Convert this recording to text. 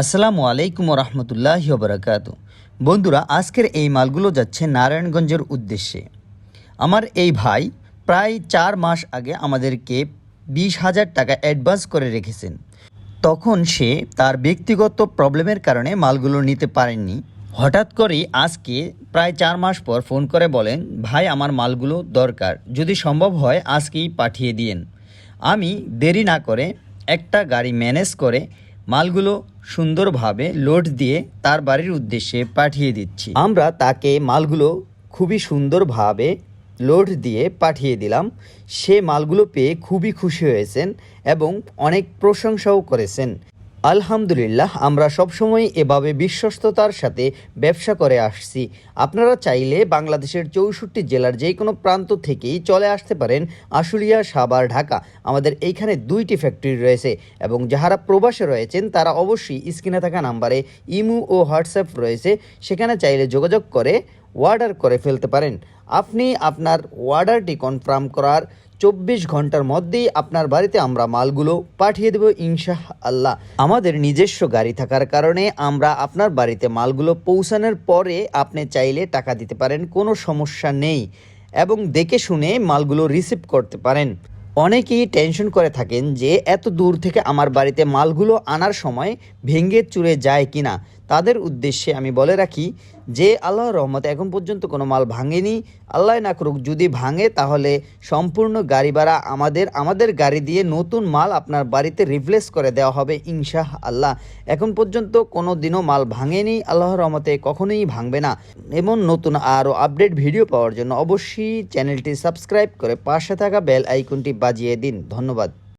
আসসালামু আলাইকুম রহমতুল্লাহি ওবরাকাতু। বন্ধুরা, আজকের এই মালগুলো যাচ্ছে নারায়ণগঞ্জের উদ্দেশ্যে। আমার এই ভাই প্রায় 4 মাস আগে আমাদেরকে 20,000 টাকা অ্যাডভান্স করে রেখেছেন। তখন সে তার ব্যক্তিগত প্রবলেমের কারণে মালগুলো নিতে পারেননি। হঠাৎ করেই আজকে প্রায় 4 মাস পর ফোন করে বলেন, ভাই আমার মালগুলো দরকার, যদি সম্ভব হয় আজকেই পাঠিয়ে দিয়েন। আমি দেরি না করে একটা গাড়ি ম্যানেজ করে মালগুলো সুন্দরভাবে লোড দিয়ে তার বাড়ির উদ্দেশ্যে পাঠিয়ে দিচ্ছি। আমরা তাকে মালগুলো খুবই সুন্দরভাবে লোড দিয়ে পাঠিয়ে দিলাম। সে মালগুলো পেয়ে খুবই খুশি হয়েছেন এবং অনেক প্রশংসাও করেছেন। আলহামদুলিল্লাহ, আমরা সবসময় এভাবে বিশ্বস্ততার সাথে ব্যবসা করে আসছি। আপনারা চাইলে বাংলাদেশের 64 জেলার যে কোনো প্রান্ত থেকেই চলে আসতে পারেন আশুলিয়া, সাভার, ঢাকা। আমাদের এইখানে 2টি ফ্যাক্টরি রয়েছে এবং যারা প্রবাসে রয়েছেন তারা অবশ্যই স্ক্রিনে থাকা নাম্বারে ইমো ও হোয়াটসঅ্যাপ রয়েছে, সেখানে চাইলে যোগাযোগ করে অর্ডার করে ফেলতে পারেন। আপনি আপনার অর্ডারটি কনফার্ম করার 24 ঘন্টার মধ্যেই আপনার বাড়িতে আমরা মালগুলো পাঠিয়ে দেব ইনশাআল্লাহ। আমাদের নিজস্ব গাড়ি থাকার কারণে আমরা আপনার বাড়িতে মালগুলো পৌঁছানোর পরে আপনি চাইলে টাকা দিতে পারেন, কোনো সমস্যা নেই, এবং দেখে শুনে মালগুলো রিসিভ করতে পারেন। অনেকেই টেনশন করে থাকেন যে এত দূর থেকে আমার বাড়িতে মালগুলো আনার সময় ভেঙে চুরে যায় কিনা। তাদের উদ্দেশ্যে আমি বলে রাখি যে আল্লাহর রহমতে এখন পর্যন্ত কোনো মাল ভাঙেনি। আল্লাহ না করুক যদি ভাঙে তাহলে সম্পূর্ণ গাড়ি ভাড়া আমাদের গাড়ি দিয়ে নতুন মাল আপনার বাড়িতে রিপ্লেস করে দেওয়া হবে ইনশাআল্লাহ। এখন পর্যন্ত কোনো দিনও মাল ভাঙেনি, আল্লাহর রহমতে কখনোই ভাঙবে না। এমন নতুন আরও আপডেট ভিডিও পাওয়ার জন্য অবশ্যই চ্যানেলটি সাবস্ক্রাইব করে পাশে থাকা বেল আইকনটি বাজিয়ে দিন। ধন্যবাদ।